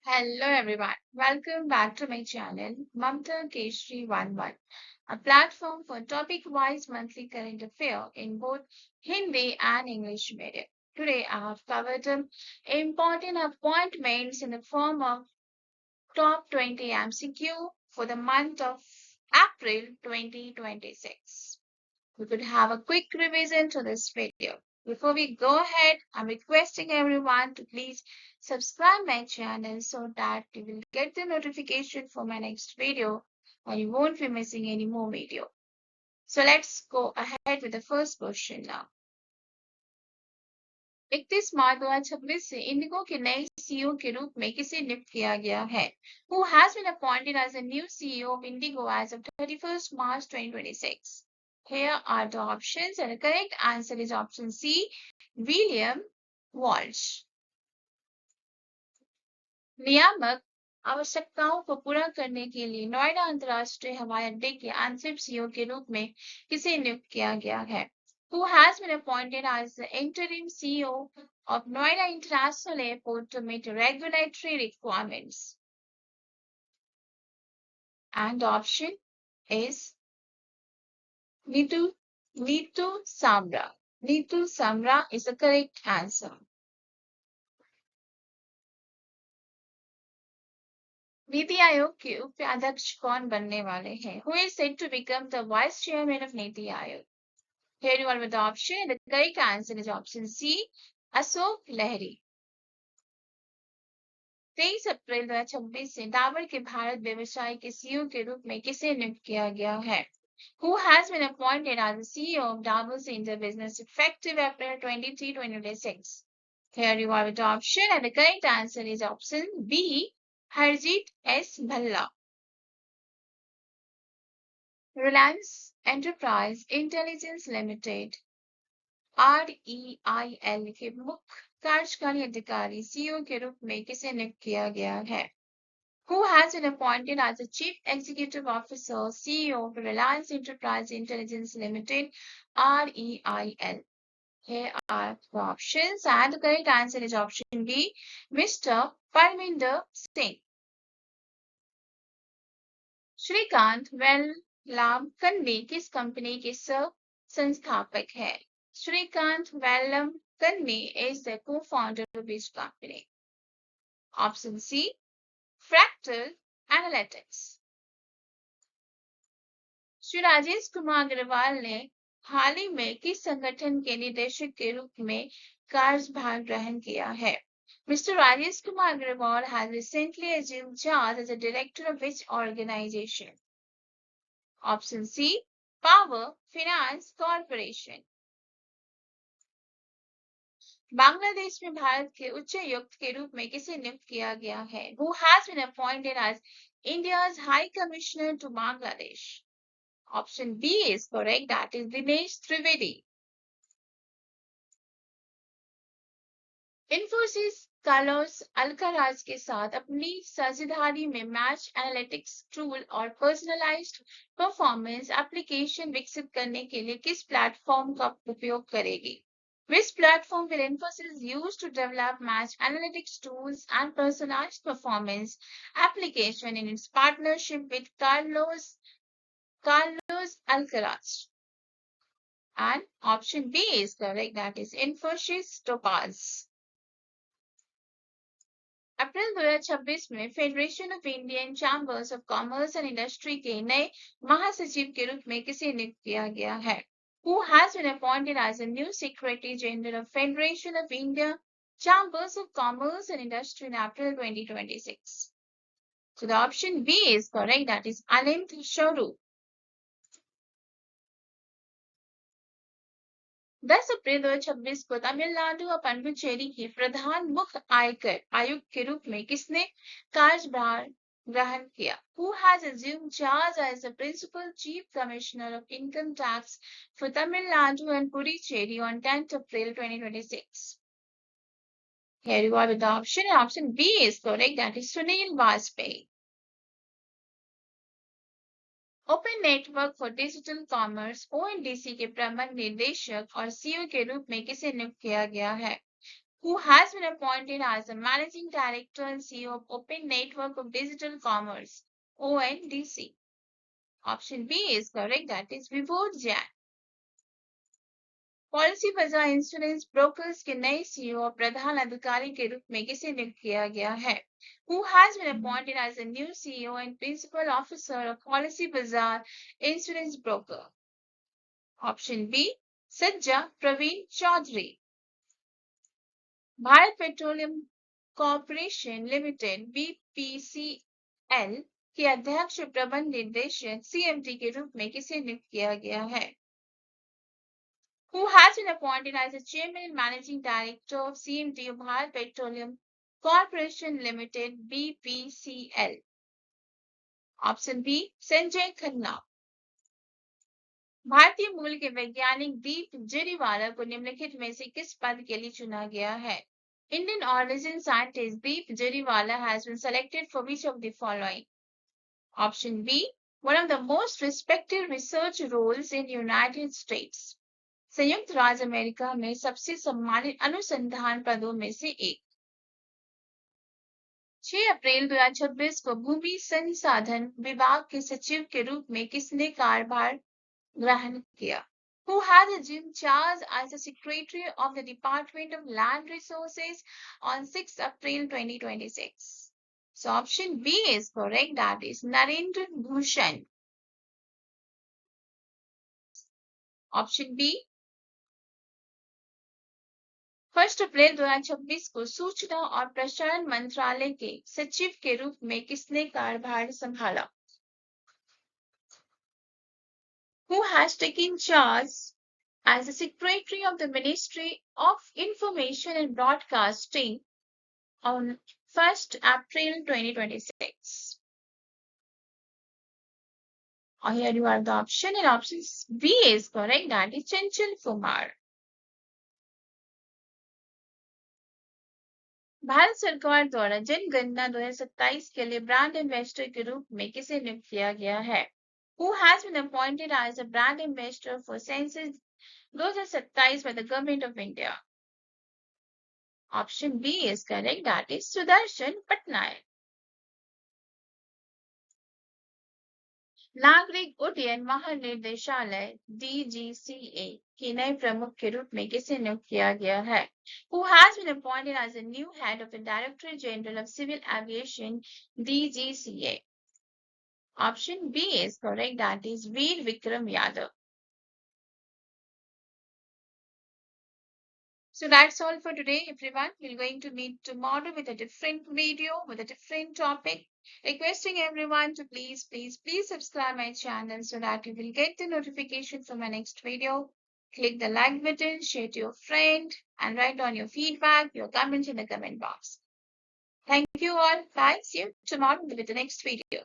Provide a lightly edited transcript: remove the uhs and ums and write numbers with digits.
Hello everyone, welcome back to my channel Mamta Keshri 11, a platform for topic-wise monthly current affair in both Hindi and English medium. Today I have covered important appointments in the form of top 20 MCQ for the month of April 2026. We could have a quick revision to this video. Before we go ahead, I'm requesting everyone to please subscribe my channel so that you will get the notification for my next video and you won't be missing any more video. So let's go ahead with the first question now. 31 मार्च 2026 से Indigo के नए CEO के रूप में किसे नियुक्त किया गया है? Who has been appointed as the new CEO of Indigo as of 31st March 2026? Here are the options and the correct answer is option C, William Walsh. नियामक आवश्यकताओं को पूरा करने के लिए नोएडा अंतर्राष्ट्रीय हवाई अड्डे के आंतरिक सीईओ के रूप में किसे नियुक्त किया गया है? Who has been appointed as the interim CEO of Noida International Airport to meet regulatory requirements? And the option is Neetu Samra. Neetu Samra is the correct answer. NITI Aayog के उपाध्यक्ष कौन बनने वाले हैं? Who is said to become the vice chairman of NITI Aayog? Here you are with the option. The correct answer is option C, Ashok Lahiri. 23 अप्रैल 2026 से डाबर के भारत व्यवसाय के सीईओ के रूप में किसे नियुक्त किया गया है? Who has been appointed as the CEO of Davos India Business effective April 23, 2026? Here you are with the option and the correct answer is option B, Harjit S. Bhalla. Reliance Enterprise Intelligence Limited REIL के मुख्य कार्यकारी अधिकारी CEO के रूप में किसे नियुक्त किया गया है? Who has been appointed as the Chief Executive Officer, CEO of Reliance Enterprise Intelligence Limited, REIL? Here are the options, and the correct answer is option B, Mr. Parminder Singh. Shrikant वेल्लामकन्नी किस company के संस्थापक है? Shrikant वेल्लामकन्नी is the co-founder of which company? Option C, Fractal Analytics. Shri Rajesh Kumar Agarwal ने हाल ही में किस संगठन के निदेशक के रूप में कार्यभार ग्रहण किया है? Mr. Rajesh Kumar Agrawal has recently assumed charge as a director of which organization? Option C, Power Finance Corporation. Bangladesh में भारत के उच्चायुक्त के रूप में किसे नियुक्त किया गया है? Who has been appointed as India's High Commissioner to Bangladesh? Option B is correct, that is Dinesh Trivedi. Infosys Carlos Alcaraz के साथ अपनी साझेदारी में मैच एनालिटिक्स टूल और पर्सनलाइज्ड परफॉर्मेंस एप्लीकेशन विकसित करने के लिए किस प्लेटफॉर्म का उपयोग करेगी? Which platform will Infosys use to develop match analytics tools and personalized performance application in its partnership with Carlos Alcaraz? And option B is correct, that is Infosys Topaz. अप्रैल 2026 में federation of Indian chambers of commerce and industry के नए महासचिव के रूप में किसे नियुक्त किया गया है? Who has been appointed as the new Secretary General of Federation of India Chambers of Commerce and Industry in April 2026? So the option B is correct, that is Anint Sharu. 10 अप्रैल 2026 को तमिलनाडु और पुडुचेरी के प्रधान मुख्य आयकर आयुक्त के रूप में किसने कार्यभार ग्रहण किया? Who has assumed charge as the principal chief commissioner of income tax for Tamil Nadu and Puducherry on 10th April 2026? Here you are with the option, and option B is correct, that is Sunil Vajpayee. Open network for digital commerce ONDC के प्रबंध निदेशक और CEO के रूप में किसे नियुक्त किया गया है? Who has been appointed as the Managing Director and CEO of Open Network of Digital Commerce, ONDC? Option B is correct, that is Vibhor Jain. Policy बाजार इंश्योरेंस ब्रोकर्स के नए सीईओ और प्रधान अधिकारी के रूप में किसे नियुक्त किया गया है? Who has been appointed as the new CEO and principal officer of Policy Bazaar Insurance Broker? Option B, Sajja Praveen Chaudhary. Bharat petroleum corporation limited BPCL के अध्यक्ष और प्रबंध निदेशक सीएमडी के रूप में किसे नियुक्त किया गया है? Who has been appointed as the Chairman and Managing Director of CMD of Bharat Petroleum Corporation Limited BPCL? Option B, Sanjay Khanna. भारतीय मूल के वैज्ञानिक दीप जरीवाला को निम्नलिखित में से किस पद के लिए चुना गया है? Indian origin scientist Deep Jariwala has been selected for which of the following? Option B, one of the most respected research roles in United States. संयुक्त राज्य अमेरिका में सबसे सम्मानित अनुसंधान पदों में से एक। 6 अप्रैल 2026 को भूमि संसाधन विभाग के सचिव के रूप में किसने कार्यभार ग्रहण किया? Who had assumed charge as the Secretary of the Department of Land Resources on 6 April 2026? So option B is correct, that is Narendra Bhushan. Option B, 1 अप्रैल 2026 को सूचना और प्रसारण मंत्रालय के सचिव के रूप में किसने कार्यभार संभाला? Who has taken charge as the Secretary of the Ministry of Information and Broadcasting on 1st April 2026? Here you are the option, and option B is correct, that is Chanchal Kumar. Bharat सरकार द्वारा जनगणना 2027 के लिए brand ambassador के रूप में किसे नियुक्त किया गया है? Who has been appointed as a brand ambassador for Census 2027 by the Government of India? Option B is correct, that is Sudarshan Patnaik. नागरिक उड्डयन महानिदेशालय DGCA के नए प्रमुख के रूप में किसे नियुक्त किया गया है? Who has been appointed as the new head of the Director General of Civil Aviation DGCA? Option B is correct, that is Veer Vikram Yadav. So that's all for today, everyone. We're going to meet tomorrow with a different video, with a different topic. Requesting everyone to please subscribe my channel so that you will get the notification for my next video. Click the like button, share to your friend, and write down your feedback, your comments in the comment box. Thank you all. Bye. See you tomorrow with the next video.